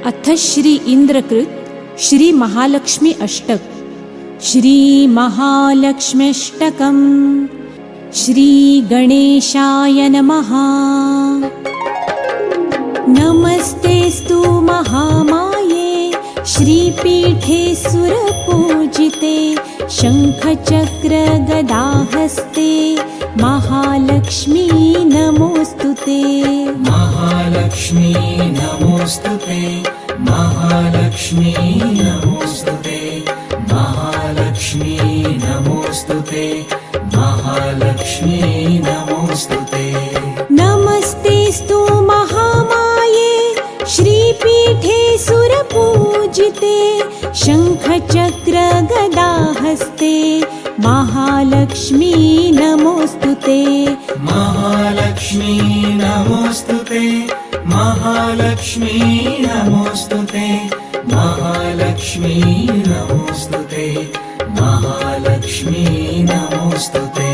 अथ श्री इंद्रकृत श्री महालक्ष्मी अष्टक। श्री महालक्ष्म्यष्टकम्। श्री गणेशाय नमः। नमस्तेस्तु महामाये श्रीपीठे सुरपूजिते शंखचक्र गदाहस्ते महालक्ष्मी नमोस्तुते। महालक्ष्मी नमोस्तुते। महालक्ष्मी नमोस्तुते। महालक्ष्मी नमोस्तुते। महालक्ष्मी नमोस्तुते। नमस्तेस्तु महामाये श्रीपीठे सुरपूजिते शंखचक्र गदाहस्ते महालक्ष्मी नमोस्तुते। महालक्ष्मी नमोस्तुते। महालक्ष्मी नमोस्तुते। महालक्ष्मी नमोस्तुते। महालक्ष्मी नमोस्तुते।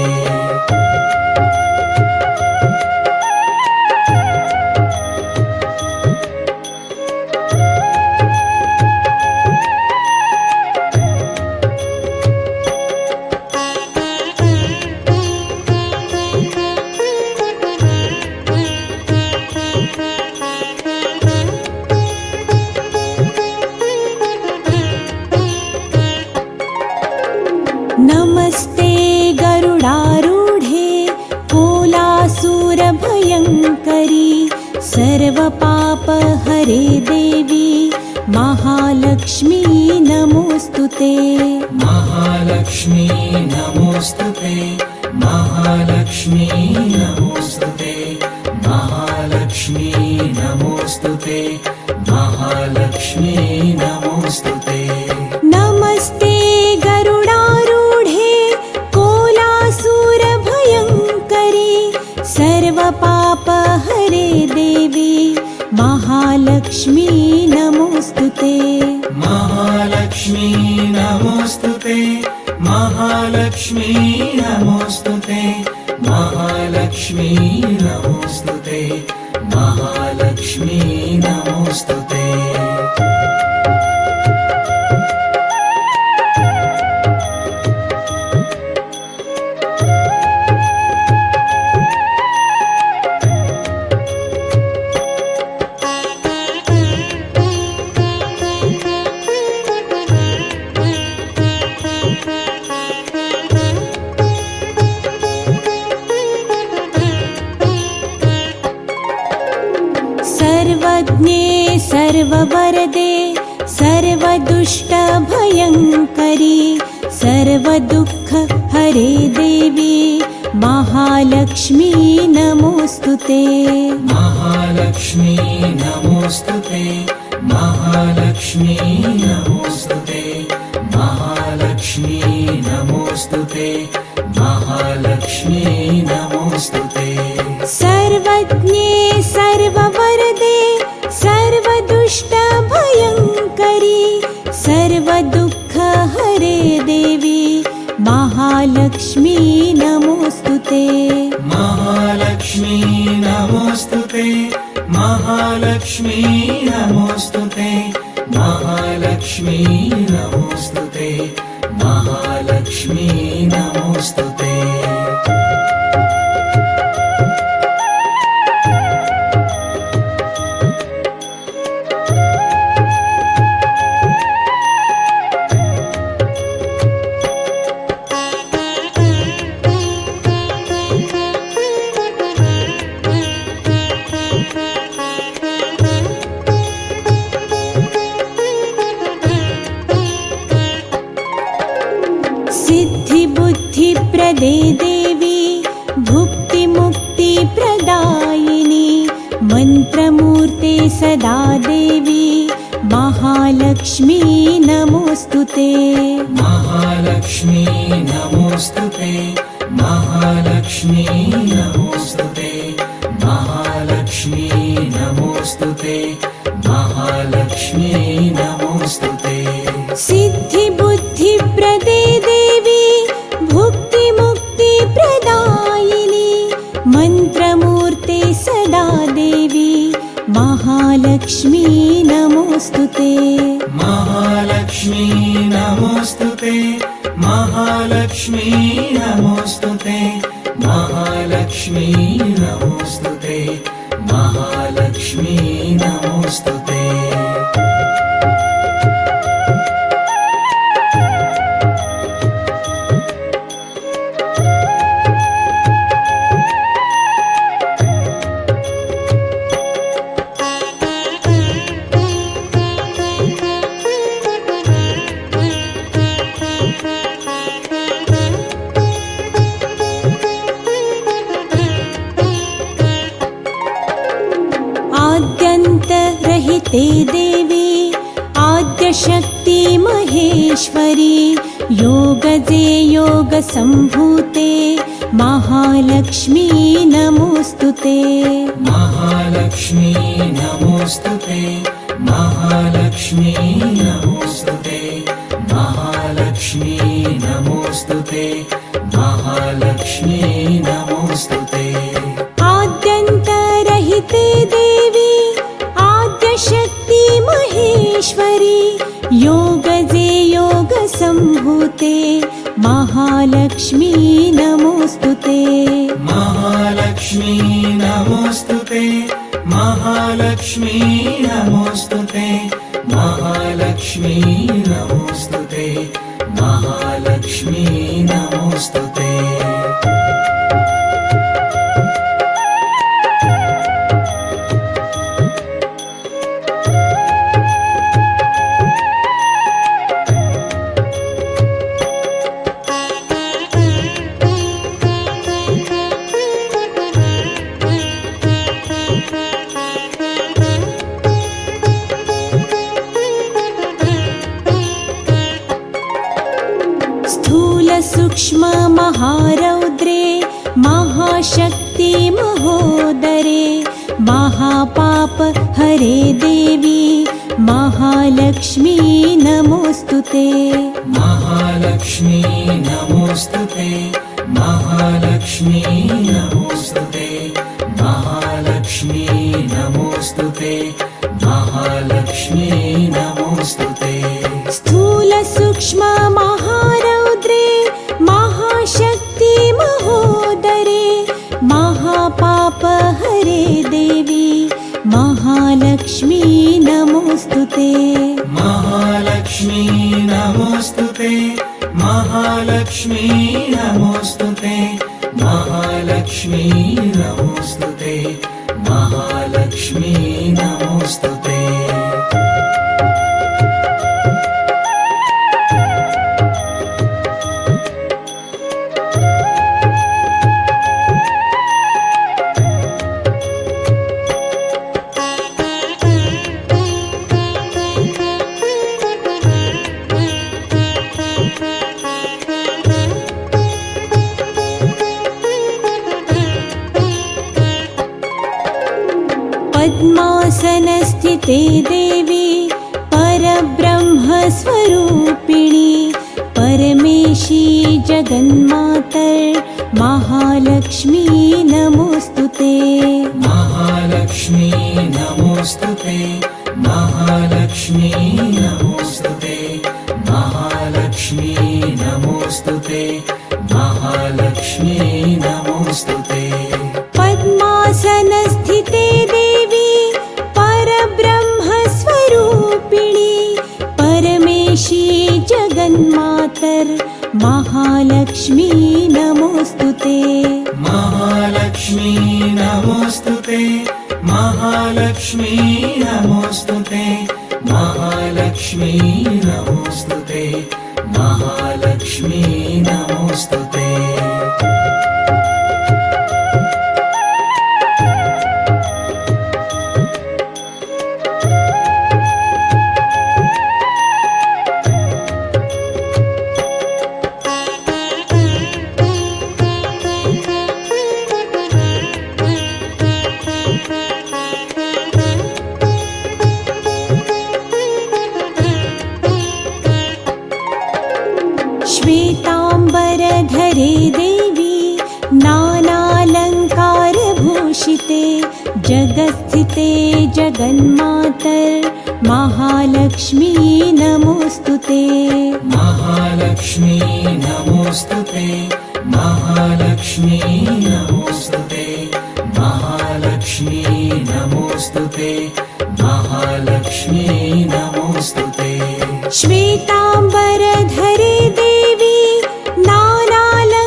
नमस्ते गरुडारूढे कोलासुरभयङ्करी सर्वपापहरे देवी महालक्ष्मी नमोस्तुते। महालक्ष्मी नमोस्तुते। महालक्ष्मी नमोस्तुते। महालक्ष्मी नमोस्तुते। महालक्ष्मी नमोस्तुते। नमस्ते गरुडारूढे कोलासुरभयङ्करी सर्वपापहरे देवी महालक्ष्मी नमोस्तुते। महालक्ष्मी नमोस्तुते। महालक्ष्मी नमोस्तुते। महालक्ष्मी नमोस्तुते। महालक्ष्मी नमोस्तुते। सर्वज्ञे सर्ववरदे सर्वदुष्टभयङ्करी सर्वदुःखहरे देवी महालक्ष्मी नमोस्तुते। महालक्ष्मी नमोस्तुते। महालक्ष्मी नमोस्तुते। महालक्ष्मी नमोस्तुते। महालक्ष्मी नमोस्तुते। सर्वज्ञे सर्ववरदे सर्वदुष्टभयङ्करी सर्वदुःखहरे देवी महालक्ष्मी नमोस्तुते। महालक्ष्मी नमोस्तुते। महालक्ष्मी नमोस्तुते। महालक्ष्मी नमोस्तुते। महालक्ष्मी नमोस्तुते। सिद्धिबुद्धिप्रदे देवी भुक्तिमुक्तिप्रदायिनी मन्त्रमूर्ते सदा देवी महालक्ष्मी नमोस्तुते। महालक्ष्मी नमोस्तुते। महालक्ष्मी नमोस्तुते। महालक्ष्मी नमोस्तुते। महालक्ष्मी नमोस्तुते। सिद्धिबुद्धिप्रदे देवी भुक्तिमुक्तिप्रदायिनी मन्त्रमूर्ते सदा देवी महालक्ष्मी नमोस्तुते महालक्ष्मी नमोस्तुते महालक्ष्मी नमोस्तुते महालक्ष्मी नमोस्तुते महालक्ष्मी नमोस्तुते आद्यन्तरहिते देवी आद्यशक्ति महेश्वरी योगजे योगसम्भूते महालक्ष्मी नमोस्तुते महालक्ष्मी नमोस्तुते महालक्ष्मी नमोस्तुते महालक्ष्मी नमोस्तुते महालक्ष्मी नमोस्तुते आद्यन्तरहिते देवी आद्यशक्ति महेश्वरी योगजे योगसम्भूते महालक्ष्मी नमोस्तुते महालक्ष्मी नमोस्तुते महालक्ष्मी नमोस्तुते महालक्ष्मी नमोस्तुते महालक्ष्मी नमोस्तुते स्थूलसूक्ष्म महारौद्रे महाशक्ति महोदरे महापाप हरे देवी महालक्ष्मी नमोस्तुते महालक्ष्मी नमोस्तुते महालक्ष्मी नमोस्तुते महालक्ष्मी नमोस्तुते महालक्ष्मी नमोस्तुते स्थूलसूक्ष्म महारौद्रे महाशक्ति महोदरे महापाप हरे देवी महालक्ष्मी नमोस्तुते महालक्ष्मी नमोस्तुते महालक्ष्मी नमोस्तुते महालक्ष्मी नमोस्तुते महालक्ष्मी नमोस्तुते पद्मासनस्थिते देवी परब्रह्मस्वरूपिणी परमेशी जगन्मातर् महालक्ष्मी नमोस्तुते महालक्ष्मी नमोस्तुते महालक्ष्मी नमोस्तुते महालक्ष्मी नमोस्तुते महालक्ष्मी नमोस्तुते पद्मासनस्थिते देवी परब्रह्मस्वरूपिणी परमेशी जगन्मातर् महालक्ष्मी नमोस्तुते महालक्ष्मी नमोस्तुते महालक्ष्मी नमोस्तुते महालक्ष्मी नमोस्तुते महालक्ष्मी नमोस्तुते श्वेताम्बरधरे देवी जगत्स्थिते जगन्मातर् महालक्ष्मी नमोऽस्तुते महालक्ष्मी नमोऽस्तुते महालक्ष्मी नमोऽस्तुते महालक्ष्मी नमोऽस्तुते महालक्ष्मी नमोऽस्तुते श्वेताम्बरधरे देवी नानालङ्कारभूषिते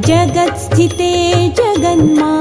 जगत्स्थिते जगन्मा